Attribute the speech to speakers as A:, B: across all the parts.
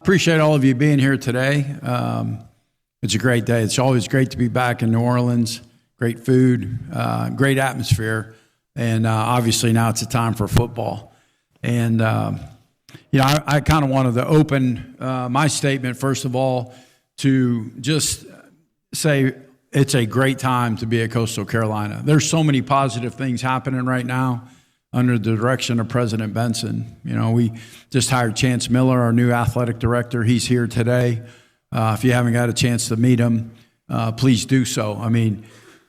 A: Appreciate all of you being here today. It's a great day. It's always great to be back in New Orleans. Great food, great atmosphere, and obviously now it's a time for football. And I kind of wanted to open my statement first of all to just say it's a great time to be at Coastal Carolina. There's so many positive things happening right now under the direction of President Benson. We just hired Chance Miller, our new athletic director. He's here today. If you haven't got a chance to meet him, please do so. I mean,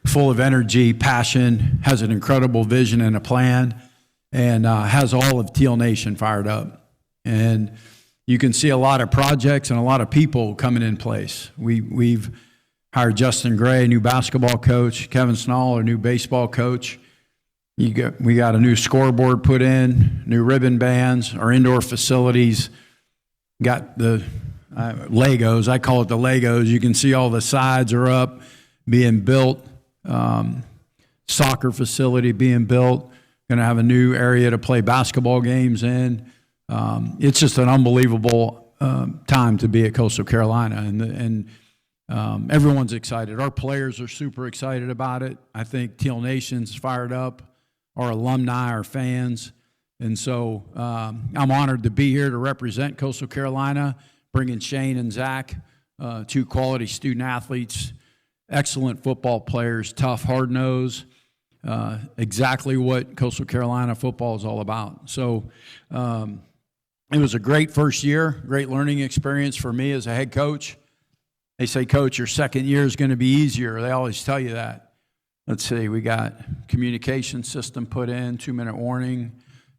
A: full of energy, passion, has an incredible vision and a plan, and has all of Teal Nation fired up. And you can see a lot of projects and a lot of people coming in place. We've hired Justin Gray, new basketball coach, Kevin Snall, our new baseball coach. We got a new scoreboard put in, new ribbon bands, our indoor facilities. Got the Legos, I call it the Legos. You can see all the sides are up, being built. Soccer facility being built. Going to have a new area to play basketball games in. It's just an unbelievable time to be at Coastal Carolina, and everyone's excited. Our players are super excited about it. I think Teal Nation's fired up. Our alumni, our fans. And so I'm honored to be here to represent Coastal Carolina, bringing Shane and Zach, two quality student athletes, excellent football players, tough, hard-nosed, exactly what Coastal Carolina football is all about. So it was a great first year, great learning experience for me as a head coach. They say, Coach, your second year is going to be easier. They always tell you that. Let's see, we got communication system put in, 2-minute warning.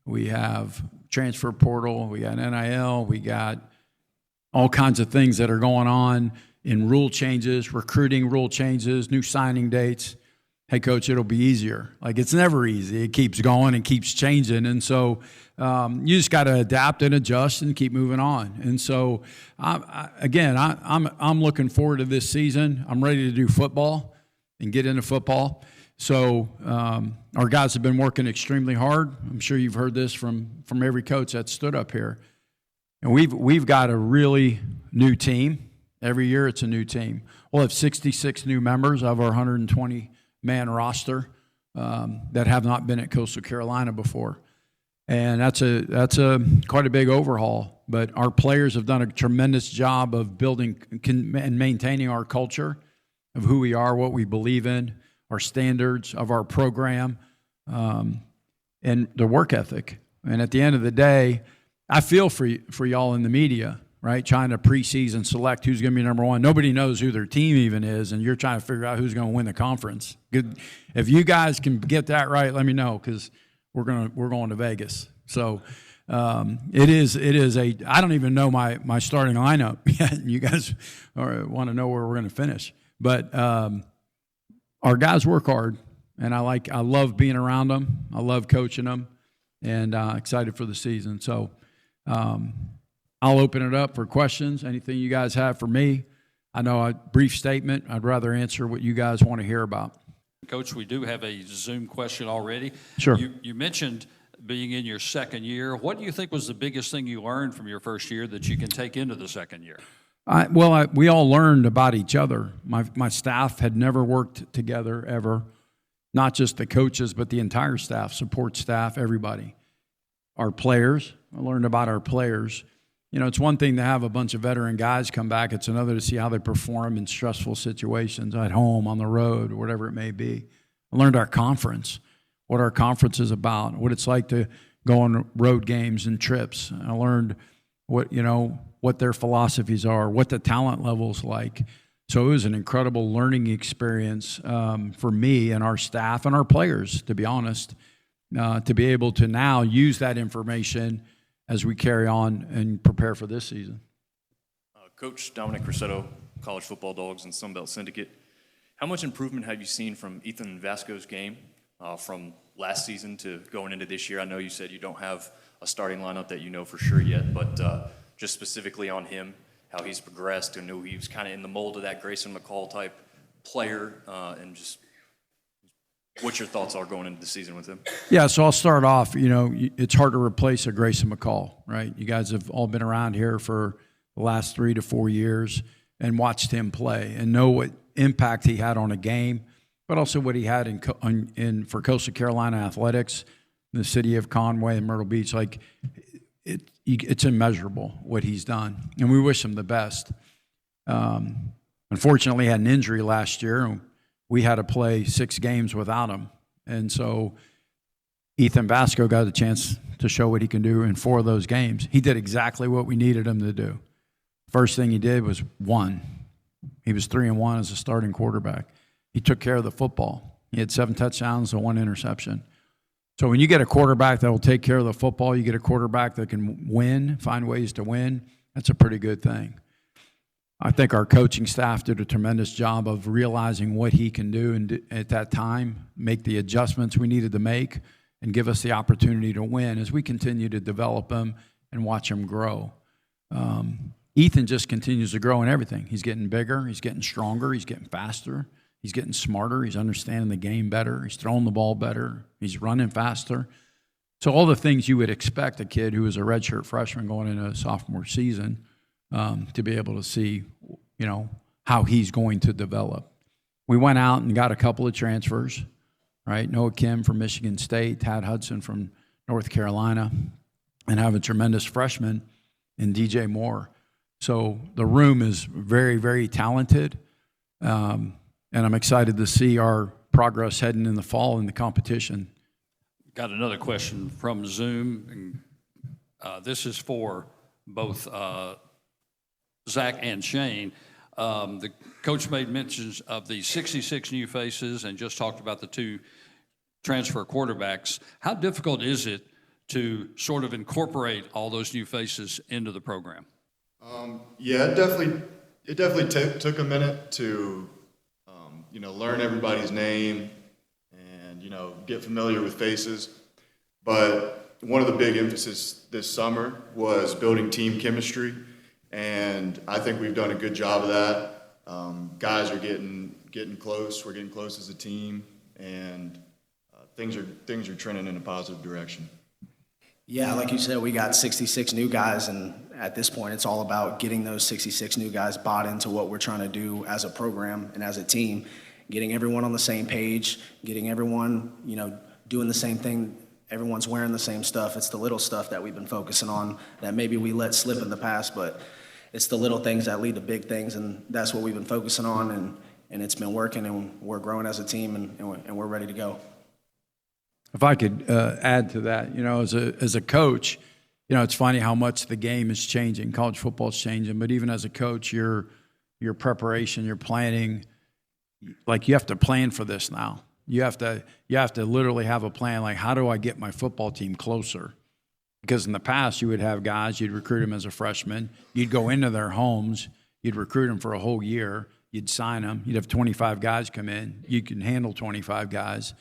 A: We have transfer portal. We got NIL. We got all kinds of things that are going on in rule changes, recruiting rule changes, new signing dates. Hey, Coach, it'll be easier. Like, it's never easy. It keeps going and keeps changing. And so you just got to adapt and adjust and keep moving on. And so, I'm looking forward to this season. I'm ready to do football and get into football. So our guys have been working extremely hard. I'm sure you've heard this from every coach that stood up here. And we've got a really new team. Every year it's a new team. We'll have 66 new members of our 120-man roster that have not been at Coastal Carolina before. And that's a quite a big overhaul. But our players have done a tremendous job of building and maintaining our culture of who we are, what we believe in, our standards of our program, and the work ethic. And at the end of the day, I feel for y'all in the media, right? Trying to preseason select who's going to be number one. Nobody knows who their team even is, and you're trying to figure out who's going to win the conference. Good. If you guys can get that right, let me know, because we're going to Vegas. So it is I don't even know my starting lineup yet. You guys want to know where we're going to finish. But our guys work hard, and I love being around them. I love coaching them, and excited for the season. So I'll open it up for questions. Anything you guys have for me? I know a brief statement. I'd rather answer what you guys want to hear about.
B: Coach, we do have a Zoom question already.
A: Sure.
B: You mentioned being in your second year. What do you think was the biggest thing you learned from your first year that you can take into the second year?
A: We all learned about each other. My staff had never worked together ever, not just the coaches, but the entire staff, support staff, everybody. Our players, I learned about our players. It's one thing to have a bunch of veteran guys come back. It's another to see how they perform in stressful situations, at home, on the road, whatever it may be. I learned our conference, what our conference is about, what it's like to go on road games and trips. I learned what their philosophies are, what the talent level's like. So it was an incredible learning experience for me and our staff and our players, to be honest, to be able to now use that information as we carry on and prepare for this season.
C: Coach Dominic Rossetto, College Football Dogs and Sunbelt Syndicate. How much improvement have you seen from Ethan Vasco's game from last season to going into this year? I know you said you don't have a starting lineup that you know for sure yet, but just specifically on him, how he's progressed. I know he was kind of in the mold of that Grayson McCall type player, and just what your thoughts are going into the season with him.
A: Yeah, so I'll start off. It's hard to replace a Grayson McCall, right? You guys have all been around here for the last 3 to 4 years and watched him play and know what impact he had on a game, but also what he had for Coastal Carolina athletics, in the city of Conway and Myrtle Beach. Like, it's immeasurable what he's done, and we wish him the best. Unfortunately, he had an injury last year, and we had to play 6 games without him. And so Ethan Vasco got a chance to show what he can do in 4 of those games. He did exactly what we needed him to do. First thing he did was won. He was 3-1 as a starting quarterback. He took care of the football. He had 7 touchdowns and 1 interception. So when you get a quarterback that will take care of the football, you get a quarterback that can win, find ways to win, that's a pretty good thing. I think our coaching staff did a tremendous job of realizing what he can do and at that time make the adjustments we needed to make and give us the opportunity to win as we continue to develop him and watch him grow. Ethan just continues to grow in everything. He's getting bigger. He's getting stronger. He's getting faster. He's getting smarter. He's understanding the game better. He's throwing the ball better. He's running faster. So all the things you would expect a kid who is a redshirt freshman going into a sophomore season to be able to see, how he's going to develop. We went out and got a couple of transfers, right? Noah Kim from Michigan State, Tad Hudson from North Carolina, and have a tremendous freshman in DJ Moore. So the room is very, very talented. And I'm excited to see our progress heading in the fall in the competition.
B: Got another question from Zoom. This is for both Zach and Shane. The coach made mentions of the 66 new faces and just talked about the 2 transfer quarterbacks. How difficult is it to sort of incorporate all those new faces into the program?
D: Yeah, it definitely took a minute to learn everybody's name and, get familiar with faces. But one of the big emphasis this summer was building team chemistry, and I think we've done a good job of that. Guys are getting close. We're getting close as a team, and things are trending in a positive direction.
E: Yeah, like you said, we got 66 new guys, and at this point, it's all about getting those 66 new guys bought into what we're trying to do as a program and as a team, getting everyone on the same page, getting everyone, doing the same thing. Everyone's wearing the same stuff. It's the little stuff that we've been focusing on that maybe we let slip in the past, but it's the little things that lead to big things, and that's what we've been focusing on, and it's been working, and we're growing as a team, and we're ready to go.
A: If I could add to that, as a coach, it's funny how much the game is changing. College football is changing, but even as a coach, your preparation, your planning, like you have to plan for this now. You have to literally have a plan. Like, how do I get my football team closer? Because in the past, you would have guys, you'd recruit them as a freshman, you'd go into their homes, you'd recruit them for a whole year, you'd sign them, you'd have 25 guys come in, you can handle 25 guys.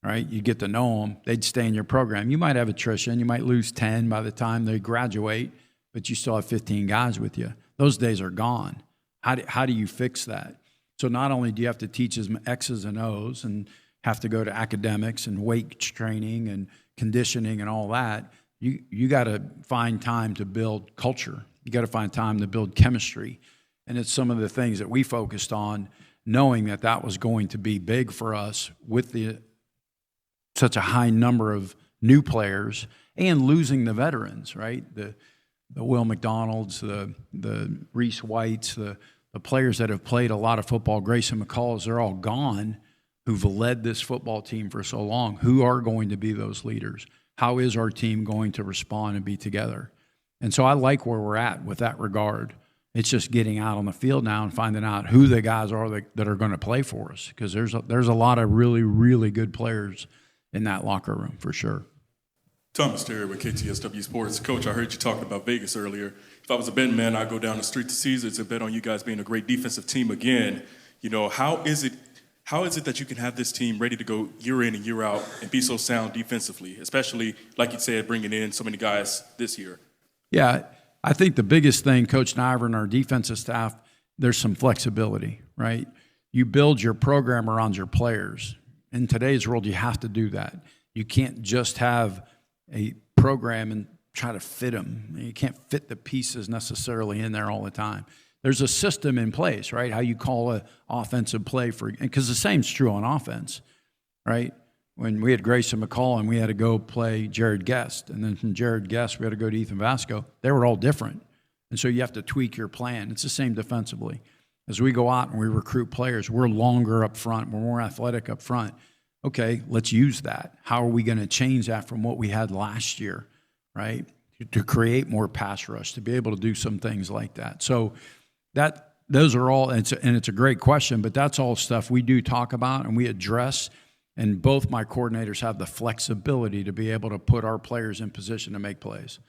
A: Right? You get to know them. They'd stay in your program. You might have attrition. You might lose 10 by the time they graduate, but you still have 15 guys with you. Those days are gone. How do you fix that? So not only do you have to teach them X's and O's and have to go to academics and weight training and conditioning and all that, you got to find time to build culture. You got to find time to build chemistry. And it's some of the things that we focused on, knowing that was going to be big for us with such a high number of new players and losing the veterans, right? The Will McDonalds, the Reese Whites, the players that have played a lot of football, Grayson McCalls, they're all gone, who've led this football team for so long. Who are going to be those leaders? How is our team going to respond and be together? And so I like where we're at with that regard. It's just getting out on the field now and finding out who the guys are that are going to play for us, because there's a lot of really, really good players in that locker room for sure.
F: Thomas Terry with KTSW Sports. Coach, I heard you talking about Vegas earlier. If I was a betting man, I'd go down the street to Caesars and bet on you guys being a great defensive team again. How is it that you can have this team ready to go year in and year out and be so sound defensively, especially, like you said, bringing in so many guys this year? Yeah,
A: I think the biggest thing, Coach Niver and our defensive staff, there's some flexibility, right? You build your program around your players. In today's world, you have to do that. You can't just have a program and try to fit them. You can't fit the pieces necessarily in there all the time. There's a system in place, right? How you call an offensive play because the same's true on offense, right? When we had Grayson McCall and we had to go play Jared Guest, and then from Jared Guest we had to go to Ethan Vasco, they were all different. And so you have to tweak your plan. It's the same defensively. As we go out and we recruit players, we're longer up front, we're more athletic up front. Okay, let's use that. How are we going to change that from what we had last year, right? To create more pass rush, to be able to do some things like that. So those are all, and it's a great question, but that's all stuff we do talk about and we address. And both my coordinators have the flexibility to be able to put our players in position to make plays.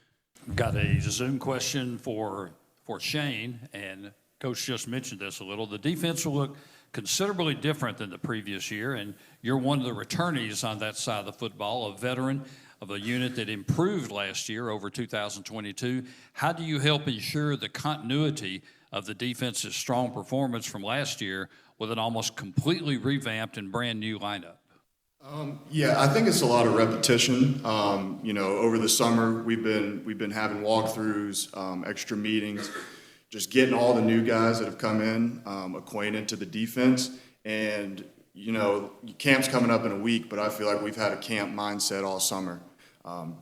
B: Got a Zoom question for Shane, and Coach just mentioned this a little. The defense will look considerably different than the previous year, and you're one of the returnees on that side of the football, a veteran of a unit that improved last year over 2022. How do you help ensure the continuity of the defense's strong performance from last year with an almost completely revamped and brand new lineup?
D: Yeah, I think it's a lot of repetition. Over the summer we've been having walkthroughs, extra meetings, just getting all the new guys that have come in acquainted to the defense. And camp's coming up in a week, but I feel like we've had a camp mindset all summer.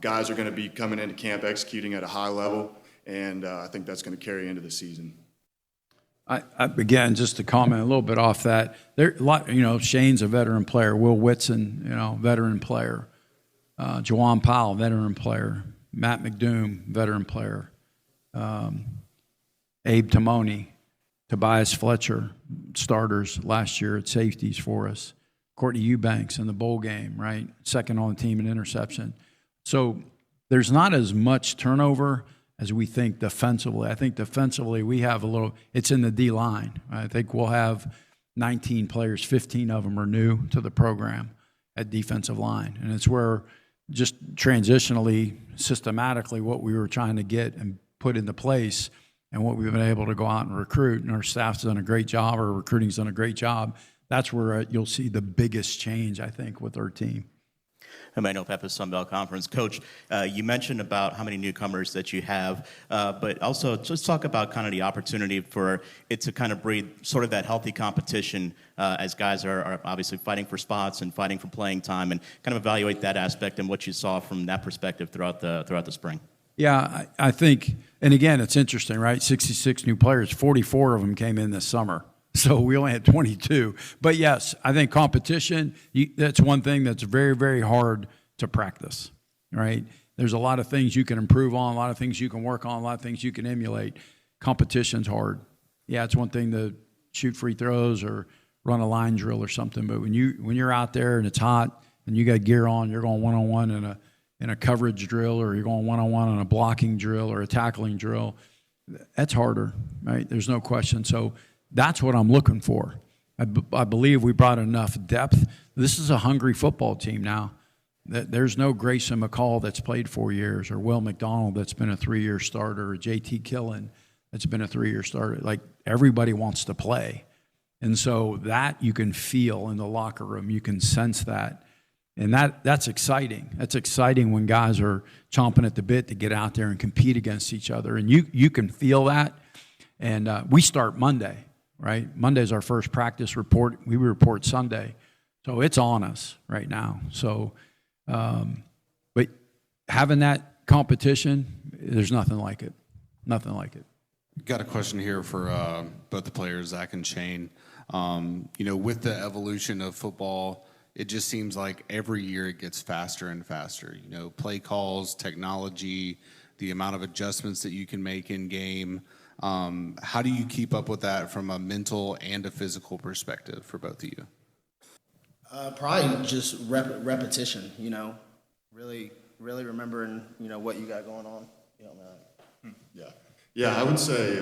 D: Guys are going to be coming into camp executing at a high level, and I think that's going to carry into the season.
A: Again, just to comment a little bit off that, Shane's a veteran player. Will Whitson, veteran player. Jawan Powell, veteran player. Matt McDoom, veteran player. Abe Timoni, Tobias Fletcher, starters last year at safeties for us. Courtney Eubanks in the bowl game, right? Second on the team in interception. So there's not as much turnover as we think defensively. I think defensively we have it's in the D-line. I think we'll have 19 players, 15 of them are new to the program at defensive line. And it's where just transitionally, systematically, what we were trying to get and put into place and what we've been able to go out and recruit, and our staff's done a great job, our recruiting's done a great job. That's where you'll see the biggest change, I think, with our team.
G: Emmanuel Peppers, Sunbelt Conference. Coach, you mentioned about how many newcomers that you have, but also just talk about kind of the opportunity for it to kind of breed sort of that healthy competition as guys are obviously fighting for spots and fighting for playing time, and kind of evaluate that aspect and what you saw from that perspective throughout the spring.
A: Yeah, I think, and again, it's interesting, right? 66 new players, 44 of them came in this summer. So we only had 22. But yes, I think competition, that's one thing that's very, very hard to practice, right? There's a lot of things you can improve on, a lot of things you can work on, a lot of things you can emulate. Competition's hard. Yeah, it's one thing to shoot free throws or run a line drill or something, but when you're out there and it's hot and you got gear on, you're going one-on-one in a coverage drill, or you're going one-on-one on a blocking drill or a tackling drill, that's harder, right? There's no question. So that's what I'm looking for. I believe we brought enough depth. This is a hungry football team now. There's no Grayson McCall that's played 4 years, or Will McDonald that's been a 3-year starter, or JT Killen that's been a 3-year starter. Like, everybody wants to play. And so that you can feel in the locker room. You can sense that. And that's exciting. That's exciting when guys are chomping at the bit to get out there and compete against each other. And you can feel that. And we start Monday, right? Monday's our first practice report. We report Sunday. So it's on us right now. So, but having that competition, there's nothing like it. Nothing like it.
H: Got a question here for both the players, Zach and Shane. With the evolution of football, it just seems like every year it gets faster and faster. Play calls, technology, the amount of adjustments that you can make in game. How do you keep up with that from a mental and a physical perspective for both of you?
E: Probably just repetition, really remembering, what you got going on.
D: Yeah, I would say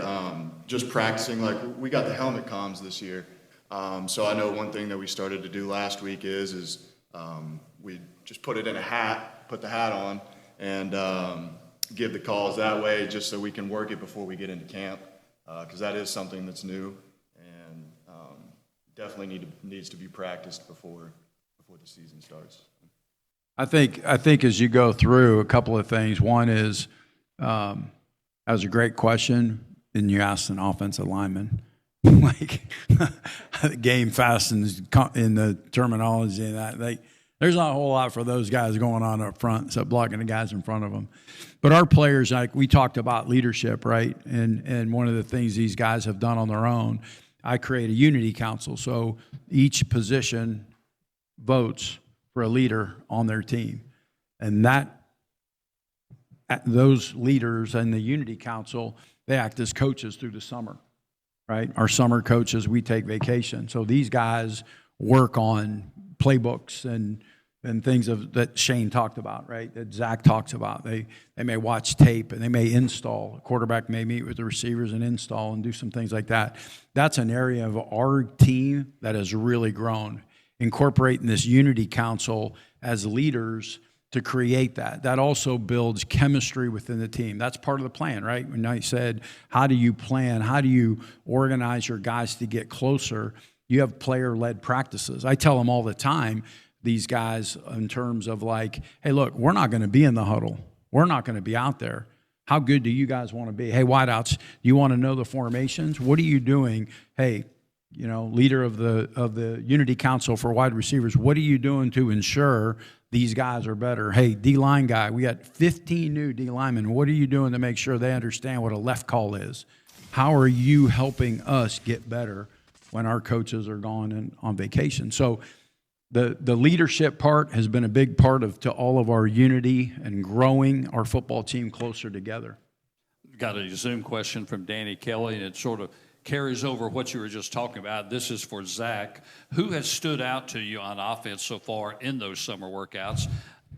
D: just practicing. Like, we got the helmet comms this year. So I know one thing that we started to do last week is we just put it in a hat, put the hat on, and give the calls that way, just so we can work it before we get into camp, because that is something that's new and definitely needs to be practiced before the season starts.
A: I think as you go through a couple of things, one is that was a great question, and you asked an offensive lineman. Like game fastens in the terminology and that there's not a whole lot for those guys going on up front except blocking the guys in front of them. But our players, like we talked about leadership, right? And one of the things these guys have done on their own, I create a unity council. So each position votes for a leader on their team. And those leaders and the unity council, they act as coaches through the summer. Right? Our summer coaches, we take vacation. So these guys work on playbooks and things that Shane talked about, right? That Zach talks about. They may watch tape and they may install. A quarterback may meet with the receivers and install and do some things like that. That's an area of our team that has really grown. Incorporating this unity council as leaders to create that. That also builds chemistry within the team. That's part of the plan, right? When I said, how do you plan? How do you organize your guys to get closer? You have player-led practices. I tell them all the time, these guys, in terms of like, hey, look, we're not going to be in the huddle. We're not going to be out there. How good do you guys want to be? Hey, wideouts, do you want to know the formations? What are you doing? Hey, leader of the Unity Council for wide receivers, what are you doing to ensure these guys are better? Hey, D-line guy, we got 15 new D-linemen. What are you doing to make sure they understand what a left call is? How are you helping us get better when our coaches are gone on vacation? So the leadership part has been a big part to all of our unity and growing our football team closer together.
B: Got a Zoom question from Danny Kelly, and it sort of carries over what you were just talking about. This is for Zach. Who has stood out to you on offense so far in those summer workouts,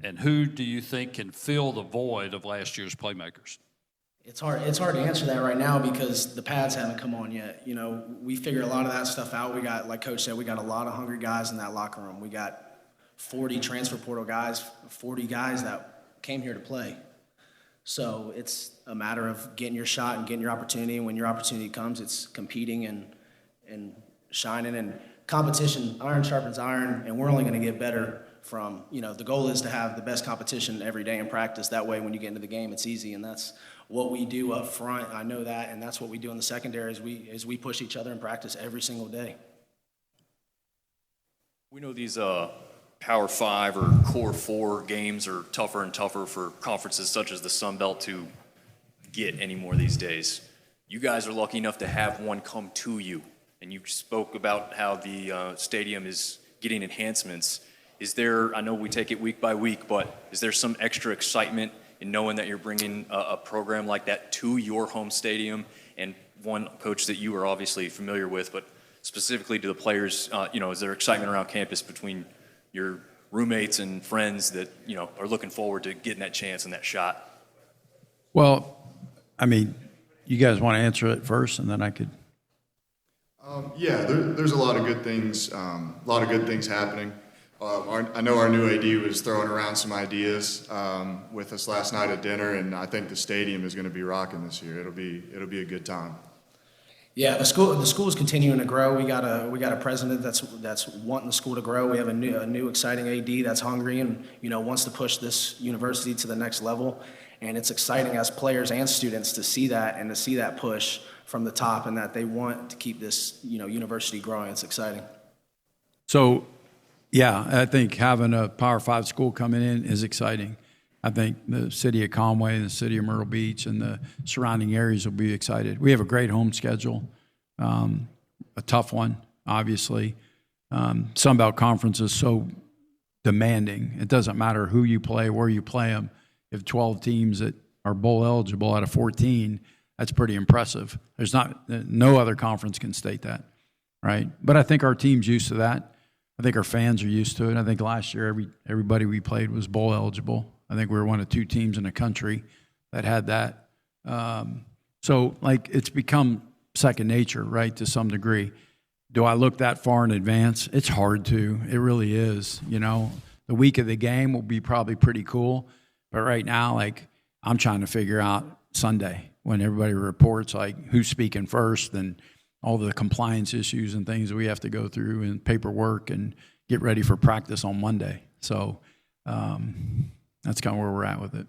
B: and who do you think can fill the void of last year's playmakers?
E: It's hard to answer that right now because the pads haven't come on yet. We figure a lot of that stuff out. We got, like Coach said, we got a lot of hungry guys in that locker room. We got 40 transfer portal guys, 40 guys that came here to play. So it's a matter of getting your shot and getting your opportunity. And when your opportunity comes, it's competing and shining. And competition, iron sharpens iron, and we're only going to get better from, the goal is to have the best competition every day in practice. That way, when you get into the game, it's easy. And that's what we do up front. I know that, and that's what we do in the secondary is we push each other in practice every single day.
C: We know these Power 5 or Core 4 games are tougher and tougher for conferences such as the Sun Belt to get anymore these days. You guys are lucky enough to have one come to you, and you spoke about how the stadium is getting enhancements. Is there, I know we take it week by week, but is there some extra excitement in knowing that you're bringing a program like that to your home stadium, and one coach that you are obviously familiar with, but specifically to the players, is there excitement around campus between your roommates and friends that, are looking forward to getting that chance and that shot?
A: Well, you guys want to answer it first, and then I could.
D: There's a lot of good things. Happening. I know our new AD was throwing around some ideas with us last night at dinner, and I think the stadium is going to be rocking this year. It'll be a good time.
E: Yeah, the school is continuing to grow. We got a president that's wanting the school to grow. We have a new exciting AD that's hungry and wants to push this university to the next level. And it's exciting as players and students to see that and to see that push from the top, and that they want to keep this university growing. It's exciting.
A: So, yeah, I think having a Power 5 school coming in is exciting. I think the city of Conway and the city of Myrtle Beach and the surrounding areas will be excited. We have a great home schedule, a tough one, obviously. Sun Belt Conference is so demanding. It doesn't matter who you play, where you play them. You have 12 teams that are bowl eligible out of 14. That's pretty impressive. No other conference can state that, right? But I think our team's used to that. I think our fans are used to it. I think last year everybody we played was bowl eligible. I think we were one of 2 teams in the country that had that. So it's become second nature, right, to some degree. Do I look that far in advance? It's hard to. It really is. The week of the game will be probably pretty cool. But right now, I'm trying to figure out Sunday when everybody reports, who's speaking first and all the compliance issues and things that we have to go through and paperwork and get ready for practice on Monday. So That's kind of where we're at with it.